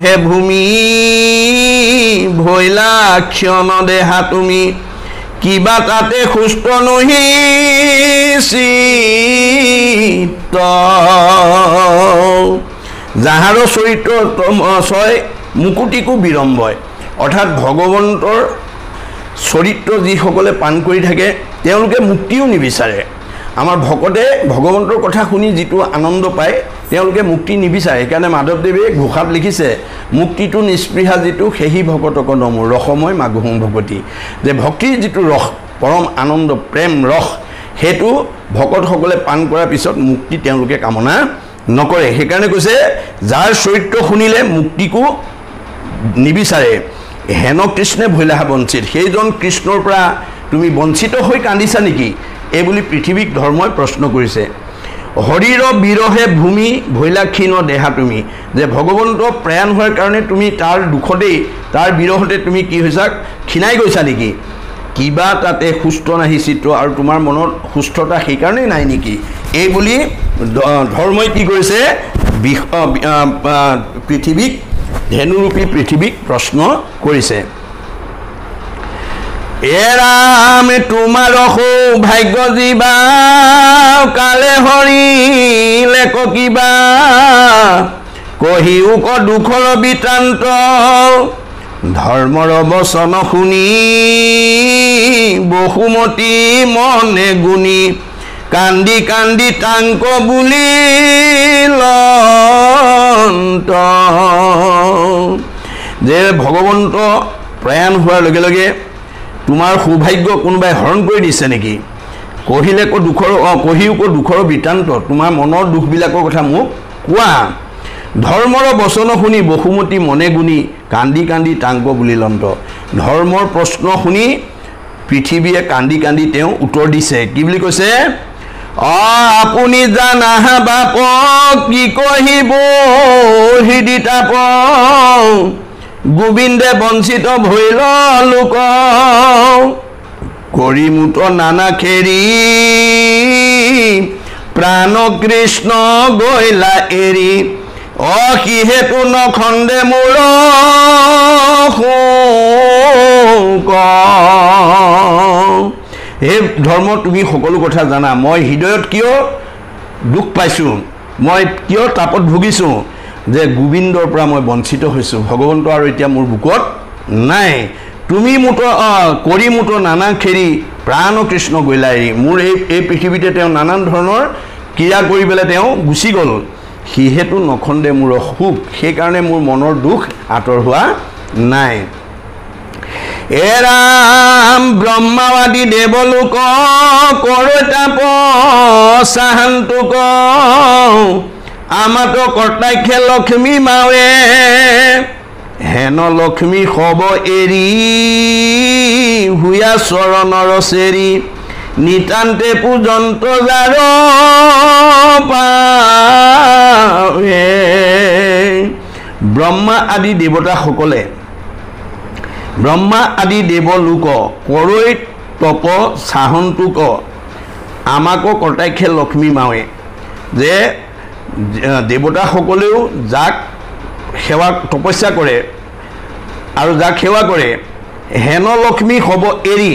হে ভূমি ভৈলা ক্ষণ দেহা তুমি কিবা তাতে সুস্থ নহি চিত্ত যাহাৰ চৰিত্ৰ ছয় মুকুটিকো বিৰম্বয় অৰ্থাৎ ভগৱন্তৰ চৰিত্ৰ যিসকলে পান কৰি থাকে তেওঁলোকে মুক্তিও নিবিচাৰে আমাৰ ভকতে ভগৱন্তৰ কথা শুনি যিটো আনন্দ পায় তেওঁলোকে মুক্তি নিবিচাৰে সেইকাৰণে মাধৱদেৱে ঘোষাত লিখিছে মুক্তিটো নিস্পৃহা যিটো সেহি ভকতক নমো ৰসময় মাগুহং ভকতি যে ভক্তিৰ যিটো ৰস পৰম আনন্দ প্ৰেম ৰস সেইটো ভকতসকলে পান কৰাৰ পিছত মুক্তি তেওঁলোকে কামনা নকৰে সেইকাৰণে কৈছে যাৰ চৰিত্ৰ শুনিলে মুক্তিকো নিবিচাৰে হেন কৃষ্ণে ভৈলাহা বঞ্চিত সেইজন কৃষ্ণৰ পৰা তুমি বঞ্চিত হৈ কান্দিছা নেকি এই বুলি পৃথিৱীক ধৰ্মই প্ৰশ্ন কৰিছে হৰিৰ বিৰহে ভূমি ভৈলাক্ষীণ দেহা তুমি যে ভগৱন্ত প্ৰয়াণ হোৱাৰ কাৰণে তুমি তাৰ দুখতেই তাৰ বিৰহতে তুমি কি হৈছা ক্ষীণাই গৈছা নেকি কিবা তাতে সুস্থ নাহি চিত্ৰ আৰু তোমাৰ মনত সুস্থতা সেইকাৰণেই নাই নেকি এই বুলি ধৰ্মই কি কৰিছে পৃথিৱীক ধেনুৰূপী পৃথিৱীক প্ৰশ্ন কৰিছে এৰাম তোমাৰ সৌভাগ্য জীৱা কালে হৰিলে কিবা কহিও ক দুখৰ বৃত্তান্ত ধৰ্মৰ বচন শুনি বহুমতী মনে গুণী কান্দি কান্দি টাংক বুলি লন্ত যে ভগৱন্ত প্ৰয়াণ হোৱাৰ লগে লগে তোমাৰ সৌভাগ্য কোনোবাই হৰণ কৰি দিছে নেকি কহিলে ক দুখৰ কহিও ক দুখৰ বৃত্তান্ত তোমাৰ মনৰ দুখবিলাকৰ কথা মোক কোৱা ধৰ্মৰ বচন শুনি বহুমতী মনে গুণী কান্দি কান্দি টাংক বুলি লন্ত ধৰ্মৰ প্ৰশ্ন শুনি পৃথিৱীয়ে কান্দি কান্দি তেওঁ উত্তৰ দিছে কি বুলি কৈছে আপুনি জানা বাপ কি কহিব হৃদি তাপ গোবিন্দে বঞ্চিত ভৈল লোক কৰি মুত নানা খেৰি প্ৰাণ কৃষ্ণ গৈলা এৰি সিহেতু নখন্দে মোৰ শোক এই ধৰ্ম তুমি সকলো কথা জানা মই হৃদয়ত কিয় দুখ পাইছোঁ মই কিয় তাপত ভুগিছোঁ যে গোবিন্দৰ পৰা মই বঞ্চিত হৈছোঁ ভগৱন্ত আৰু এতিয়া মোৰ বুকত নাই তুমি মুঠ কৰি মুঠ নানা খেৰি প্ৰাণ কৃষ্ণ গৈলা এৰি মোৰ এই পৃথিৱীতে তেওঁ নানান ধৰণৰ ক্ৰিয়া কৰি পেলাই তেওঁ গুচি গ'ল সিহেতু নখন্দে মোৰ সুখ সেইকাৰণে মোৰ মনৰ দুখ আঁতৰ হোৱা নাই এৰাম ব্ৰহ্মাবাদী দেৱলোক কৰতাপ চাহান্তোক আমাতো কৰ্তাক্ষে লক্ষ্মী মাৱে হেন লক্ষ্মী সব এৰি হুয়া চৰণৰ চেৰি নিতান্তে পূজন্ত যাৰ পাৱে ব্ৰহ্মা আদি দেৱতাসকলে ব্ৰহ্মা আদি দেৱলোক কৰৈ তপ চাহন্তোক আমাকো কৰ্তাক্ষে লক্ষ্মী মাৱে যে দেৱতাসকলেও যাক সেৱা তপস্যা কৰে আৰু যাক সেৱা কৰে হেন লক্ষ্মী হ'ব এৰি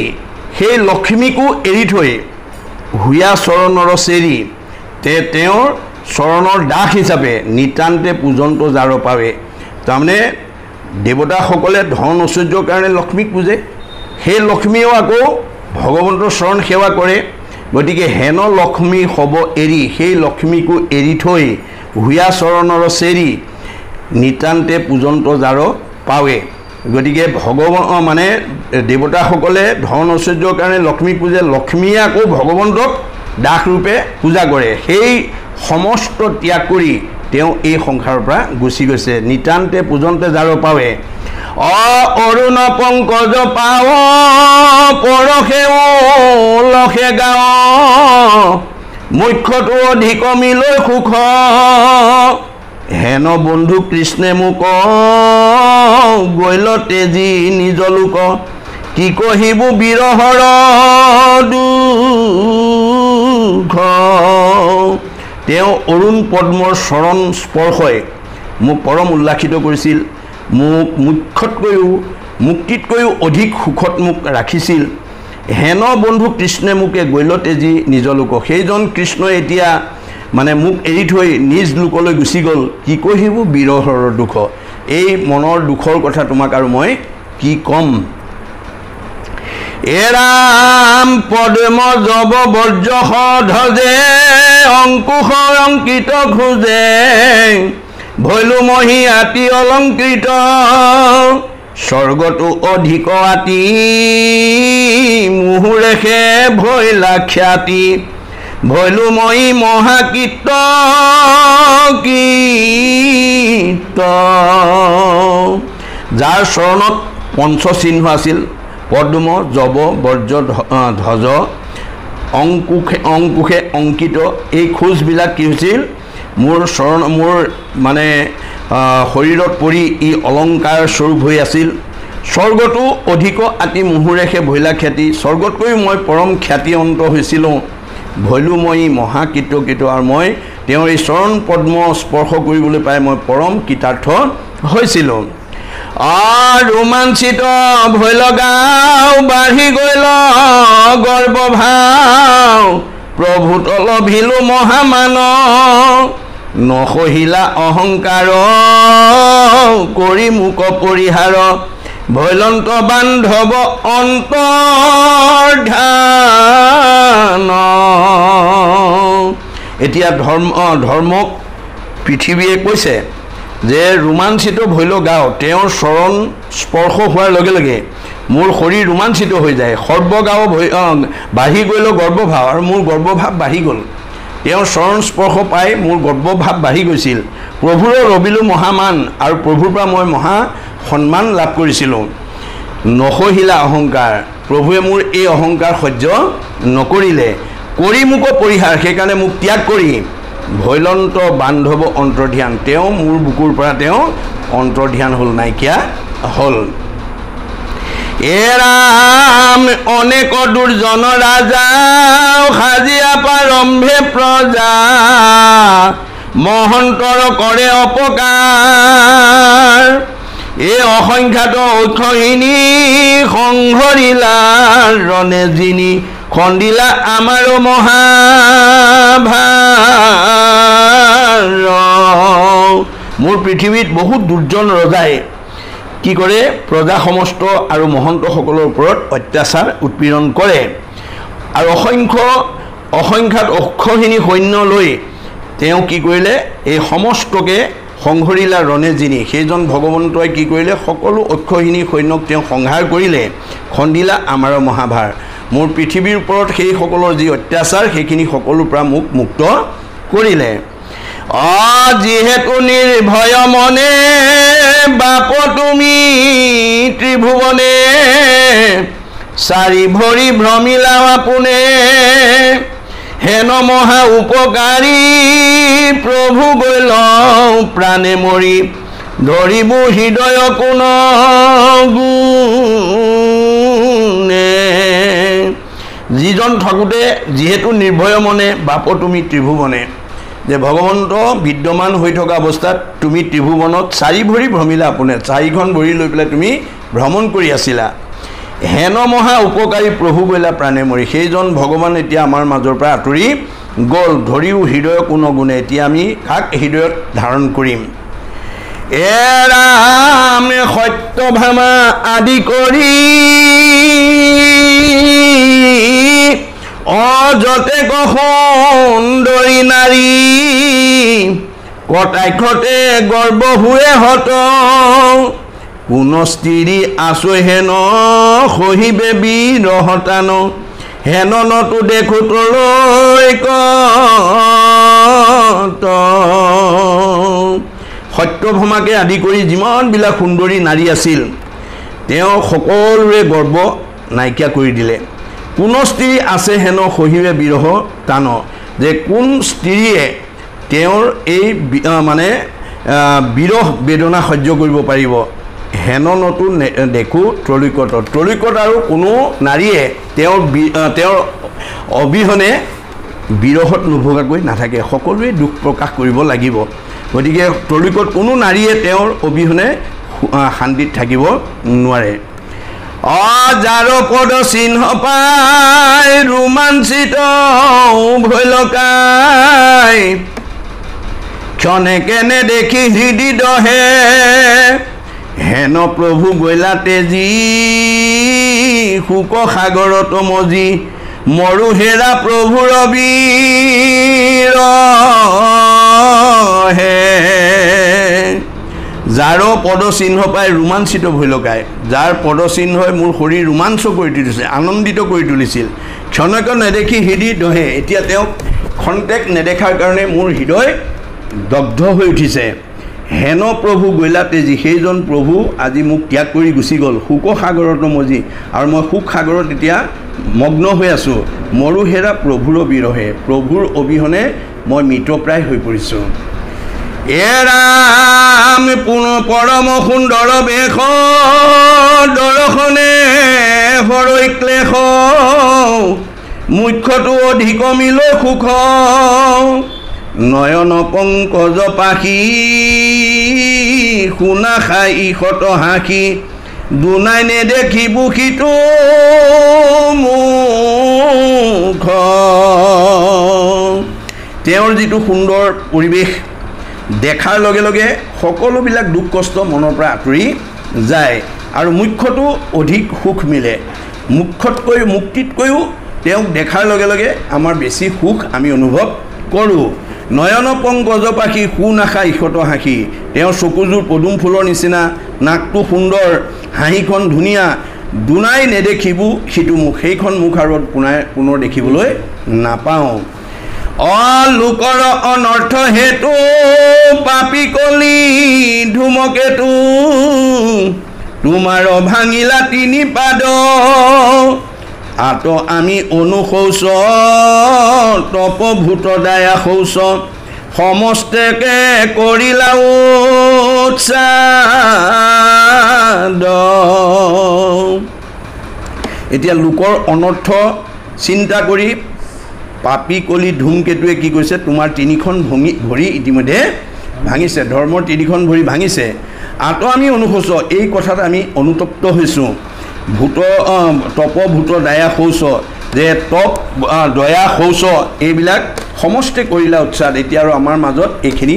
সেই লক্ষ্মীকো এৰি থৈ হুয়া চৰণৰ চেৰি তেওঁৰ চৰণৰ দাস হিচাপে নিতান্তে পূজন্ত যাৰ পাৱে তাৰমানে দেৱতাসকলে ধন ঐশ্বৰ্যৰ কাৰণে লক্ষ্মীক পূজে সেই লক্ষ্মীয়েও আকৌ ভগৱন্তৰ চৰণ সেৱা কৰে গতিকে হেন লক্ষ্মী হ'ব এৰি সেই লক্ষ্মীকো এৰি থৈ হুয়া চৰণৰ চেৰি নিতান্তে পূজন্ত যাৰ পাৱে গতিকে ভগৱান মানে দেৱতাসকলে ধন ঐশ্বৰ্যৰ কাৰণে লক্ষ্মীক পূজে লক্ষ্মীয়ে আকৌ ভগৱন্তক দাস ৰূপে পূজা কৰে সেই সমস্ত ত্যাগ কৰি তেওঁ এই সংসাৰৰ পৰা গুচি গৈছে নিতান্তে পূজন্তে যাৰ পাৱে অৰুণ পংকজ পাৱ পৰশে লখে গাঁও মুখ্যটো অধিক মিলৈ সুখ হেন বন্ধু কৃষ্ণে মোক গৈল তেজি নিজ লোক কি কহিব বিৰহৰ দুখ তেওঁ অৰুণ পদ্মৰ চৰণ স্পৰ্শই মোক পৰম উল্লাসিত কৰিছিল, মোক মুখ্যতকৈও মুক্তিতকৈও অধিক সুখত মোক ৰাখিছিল। হেন বন্ধু কৃষ্ণে মোকে গৈল তেজি নিজ লোক। সেইজন কৃষ্ণই এতিয়া মানে মোক এৰি থৈ নিজ লোকলৈ গুচি গ'ল। কি কহিব বিৰহৰ দুখ। এই মনৰ দুখৰ কথা তোমাক আৰু মই কি ক'ম। এৰাম পদ্ম জব বৰ্জ ধ্বজে অংকুশ অংকিত খোজে ভৈলো মহি আতি অলংকৃত স্বৰ্গতো অধিক আতি মুহুৰেখে ভৈলা খ্যাতি ভৈলো মহি মহাকীৰ্ত কীৰ্ত যাৰ চৰণত পঞ্চচিহ্ন আছিল পদ্ম জব বৰ্জ ধ্বজ অংকুশে অংকিত। এই খোজবিলাক কি হৈছিল মোৰ মানে শৰীৰত পৰি ই অলংকাৰ স্বৰূপ হৈ আছিল। স্বৰ্গতো অধিক আতি মুহুৰেখে ভৈলা খ্যাতি, স্বৰ্গতকৈও মই পৰম খ্যাতিয়ন্ত হৈছিলোঁ। ভৈলো মই মহাকীৰ্তকৃত, আৰু মই তেওঁৰ এই চৰণ পদ্ম স্পৰ্শ কৰিবলৈ পাই মই পৰম কৃতাৰ্থ হৈছিলোঁ। ৰোমাঞ্চিত ভৈল গাঁও বাঢ়ি গৈল গৰ্বভাও প্ৰভূত লভিলো মহামান নসহিলা অহংকাৰ কৰি মোক পৰিহাৰ ভৈলন্ত বান্ধৱ অন্তৰ্ধান। এতিয়া ধৰ্মক পৃথিৱীয়ে কৈছে যে ৰোমাঞ্চিত ভৈল গাঁও, তেওঁৰ চৰণ স্পৰ্শ হোৱাৰ লগে লগে মোৰ শৰীৰ ৰোমাঞ্চিত হৈ যায়। সৰ্বগাঁও বাঢ়ি গৈল গৰ্বভাৱ, আৰু মোৰ গৰ্বভাৱ বাঢ়ি গ'ল। তেওঁৰ চৰণ স্পৰ্শ পাই মোৰ গৰ্বভাৱ বাঢ়ি গৈছিল। প্ৰভুৰ ৰবিলো মহামান, আৰু প্ৰভুৰ পৰা মই মহা সন্মান লাভ কৰিছিলোঁ। নসহিলা অহংকাৰ, প্ৰভুৱে মোৰ এই অহংকাৰ সহ্য নকৰিলে। কৰি মোক পৰিহাৰ, সেইকাৰণে মোক ত্যাগ কৰি ভৈলন্ত বান্ধৱ অন্তৰ্ধান, তেওঁ মোৰ বুকুৰ পৰা তেওঁ অন্তৰ্ধান হ'ল, নাইকিয়া হ'ল। এৰাম অনেক দুৰ্জন ৰাজা সাজিয়া প্ৰাৰম্ভে প্ৰজা মহন্তৰ কৰে অপকাৰ এই অসংখ্যাত ঐক্যহীনী সংহৰিলা ৰণে যিনি খন্দিলা আমাৰো মহাভাৰ। মোৰ পৃথিৱীত বহুত দুৰ্জন ৰজাই কি কৰে, প্ৰজা সমস্ত আৰু মহন্তসকলৰ ওপৰত অত্যাচাৰ উৎপীড়ন কৰে, আৰু অসংখ্যাত অক্ষহীনী সৈন্য লৈ তেওঁ কি কৰিলে, এই সমস্তকে সংহৰিলা ৰণে যিনি, সেইজন ভগৱন্তই কি কৰিলে, সকলো অক্ষহীনী সৈন্যক তেওঁ সংহাৰ কৰিলে। খন্দিলা আমাৰ মহাভাৰ, মোৰ পৃথিৱীৰ ওপৰত সেইসকলৰ যি অত্যাচাৰ সেইখিনি সকলোৰ পৰা মোক মুক্ত কৰিলে। যিহেতু নিৰ্ভয় মনে বাপ তুমি ত্ৰিভুৱনে চাৰি ভৰি ভ্ৰমিলা আপোনে হেন মহা উপকাৰী প্ৰভু গৈল প্ৰাণে মৰি ধৰিব হৃদয় কোন গুণে। যিজন থাকোঁতে যিহেতু নিৰ্ভয় মনে বাপ তুমি ত্ৰিভুৱনে, যে ভগৱন্ত বিদ্যমান হৈ থকা অৱস্থাত তুমি ত্ৰিভুৱনত চাৰি ভৰি ভ্ৰমিলা আপোনে, চাৰিখন ভৰি লৈ পেলাই তুমি ভ্ৰমণ কৰি আছিলা। হেন মহা উপকাৰী প্ৰভু গৈলা প্ৰাণে মৰি, সেইজন ভগৱান এতিয়া আমাৰ মাজৰ পৰা আঁতৰি গ'ল। ধৰিও হৃদয় কোন গুণে, এতিয়া আমি কাক হৃদয়ত ধাৰণ কৰিম। এৰাম সত্যভামা আদি কৰি অযতে সুন্দৰী নাৰী কটাক্ষতে গৰ্ব হুৱে হত কোন স্ত্ৰী আছৈ হেন সহিবে বিৰহতান হেন নতো দেখো তলৈ কত। সত্যভামাকে আদি কৰি যিমানবিলাক সুন্দৰী নাৰী আছিল তেওঁ সকলোৰে গৰ্ব নাইকিয়া কৰি দিলে। কোন স্ত্ৰী আছে হেন সহিবে বিৰহ টান, যে কোন স্ত্ৰীয়ে তেওঁৰ এই মানে বিৰহ বেদনা সহ্য কৰিব পাৰিব। হেন নতো দেখো ত্ৰৈলোক্যত, ত্ৰৈলোক্যত আৰু কোনো নাৰীয়ে তেওঁৰ অবিহনে বিৰহত নুভোগাকৈ নাথাকে, সকলোৱে দুখ প্ৰকাশ কৰিব লাগিব। গতিকে কলিকত কোনো নাৰীয়ে তেওঁৰ অবিহনে শান্তিত থাকিব নোৱাৰে যাৰ পদ চিহ্ন পাই ৰোমাঞ্চিত ভৈলকাই ক্ষণে কেনে দেখি হৃদি দহে হেন প্ৰভু গৈলা তেজী শোক সাগৰত মজি মৰু হেৰা প্ৰভুৰ বীৰ হে যাৰ পদচিহ্ন পাই ৰোমাঞ্চিত ভৈলকাই যাৰ পদচিহ্নই মোৰ শৰীৰ ৰোমাঞ্চ কৰি তুলিছে আনন্দিত কৰি তুলিছিল ক্ষণক নেদেখি হৃদয় দহে এতিয়া তেওঁক খন্তেক নেদেখাৰ কাৰণে মোৰ হৃদয় দগ্ধ হৈ উঠিছে হেন প্ৰভু গৈলা তেজী সেইজন প্ৰভু আজি মোক ত্যাগ কৰি গুচি গ'ল শোক সাগৰত মজি আৰু মই শোক সাগৰত এতিয়া মগ্ন হৈ আছোঁ মৰু হেৰা প্ৰভুৰ বিৰহে প্ৰভুৰ অবিহনে মই মৃতপ্ৰায় হৈ পৰিছোঁ ৰাম পৰম সুন্দৰ বেশ দৰ্শনে হৰৈ ক্লেশ মুখ্যটো অধিক মিল সুখ নয়ন পংকজ পাখি শুনা খাই ইশত হাসি দুনাই নেদেখি বুখিটো মুখ তেওঁৰ যিটো সুন্দৰ পৰিৱেশ দেখাৰ লগে লগে সকলোবিলাক দুখ কষ্ট মনৰ পৰা আঁতৰি যায় আৰু মুখ্যটো অধিক সুখ মিলে মুখ্যতকৈ মুক্তিতকৈও তেওঁক দেখাৰ লগে লগে আমাৰ বেছি সুখ আমি অনুভৱ কৰোঁ নয়ন পংকজ পাখি শুনাখা ইশত হাসি তেওঁৰ চকুযোৰ পদুম ফুলৰ নিচিনা নাকটো সুন্দৰ হাঁহিখন ধুনীয়া দুনাই নেদেখিবো সিটো মুখ সেইখন মুখ আৰু পুনৰ দেখিবলৈ নাপাওঁ লোকৰ অনৰ্থ হেতু পাপী কলি ধুমকেতু তোমাৰ ভাঙিলা তিনি পাদ আত আমি অনুশৌচ তপ ভূত দায়া শৌচ সমস্তেকে কৰিলা উৎসাদ এতিয়া লোকৰ অনৰ্থ চিন্তা কৰি পাপী কলি ধূমকেতুৱে কি কৈছে তোমাৰ তিনিখন ভৰি ইতিমধ্যে ভাঙিছে ধৰ্মৰ তিনিখন ভৰি ভাঙিছে আত আমি অনুশোচ এই কথাত আমি অনুতপ্ত হৈছোঁ ভূত তপ ভূত দয়া শৌচ যে তপ দয়া শৌচ এইবিলাক সমস্তে কৰিলা উৎসাহ এতিয়া আৰু আমাৰ মাজত এইখিনি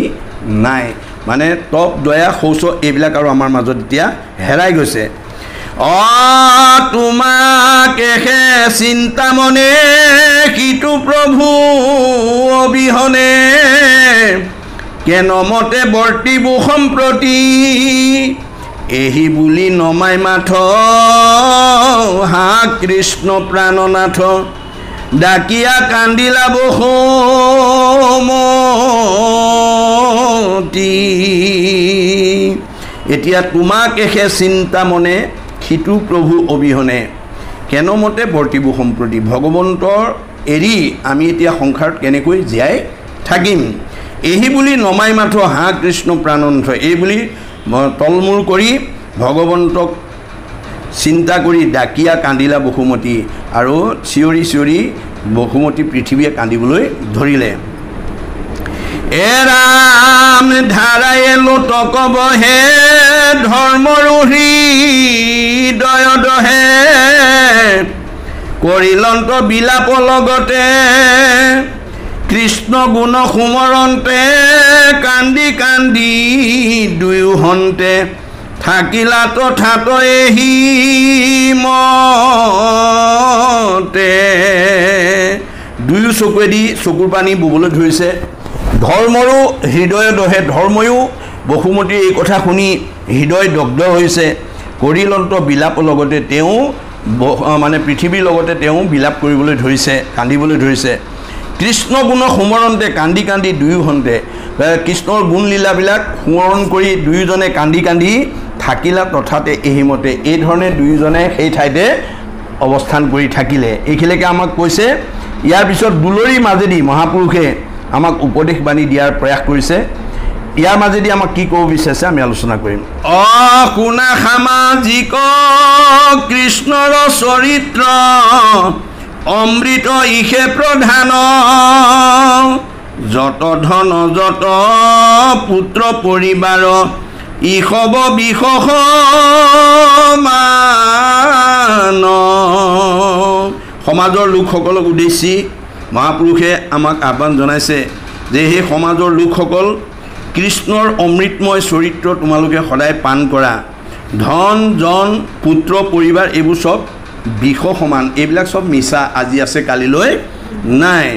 নাই মানে তপ দয়া শৌচ এইবিলাক আৰু আমাৰ মাজত এতিয়া হেৰাই গৈছে তোমাকেহে চিন্তা মনে কিটো প্ৰভু অবিহনে কেন মতে বৰ্তিবো সম্প্ৰতি এহি বুলি নমাই মাথ হা কৃষ্ণ প্ৰাণনাথ ডাকিয়া কান্দিলা বসুমতী এতিয়া তোমাকেহে চিন্তা মনে সিটো প্ৰভু অবিহনে কেন মতে বৰ্তিবো সম্প্ৰতি ভগৱন্তৰ এৰি আমি এতিয়া সংসাৰত কেনেকৈ জীয়াই থাকিম এহি বুলি নমাই মাথ হা কৃষ্ণ প্ৰাণনাথ এই বুলি তলমূৰ কৰি ভগৱন্তক চিন্তা কৰি ডাকিয়া কান্দিলা বসুমতী আৰু চিঞৰি চিঞৰি বসুমতী পৃথিৱীয়ে কান্দিবলৈ ধৰিলে ৰাম ধাৰায়ে লোটক বহে ধৰ্মৰো হৃদয় দহে কৰিলন্ত বিলাপ লগতে কৃষ্ণ গুণ সুমৰন্তে কান্দি কান্দি দুয়োহন্তে থাকিলা তথাত এহি মতে দুয়ো চকুৱেদি চকুৰ পানী ববলৈ ধৰিছে ধৰ্মৰো হৃদয় দহে ধৰ্ময়ো বসুমতীৰ এই কথা শুনি হৃদয় দগ্ধ হৈছে কৰিলন্ত বিলাপ লগতে তেওঁ মানে পৃথিৱীৰ লগতে তেওঁ বিলাপ কৰিবলৈ ধৰিছে কান্দিবলৈ ধৰিছে কৃষ্ণ গুণ সুমৰন্তে কান্দি কান্দি দুয়োহন্তে কৃষ্ণৰ গুণ লীলাবিলাক সুমৰণ কৰি দুয়োজনে কান্দি কান্দি থাকিলা তথাতে এহিমতে এই ধৰণে দুয়োজনে সেই ঠাইতে অৱস্থান কৰি থাকিলে এইখিনিলৈকে আমাক কৈছে ইয়াৰ পিছত দুলৰীৰ মাজেদি মহাপুৰুষে আমাক উপদেশ বাণী দিয়াৰ প্ৰয়াস কৰিছে ইয়াৰ মাজেদি আমাক কি ক'ব বিচাৰিছে আমি আলোচনা কৰিম শুনা সামাজিক কৃষ্ণৰ চৰিত্ৰ অমৃত ইহে প্ৰধান যত ধন যত পুত্ৰ পৰিবাৰ ইসব বিসহমান। সমাজৰ লোকসকলক উদ্দেশ্যি মহাপুৰুষে আমাক আহ্বান জনাইছে যে সেই সমাজৰ লোকসকল কৃষ্ণৰ অমৃতময় চৰিত্ৰ তোমালোকে সদায় পান কৰা। ধন জন পুত্ৰ পৰিবাৰ এইবোৰ চব বিষ সমান, এইবিলাক চব মিছা, আজি আছে কালিলৈ নাই।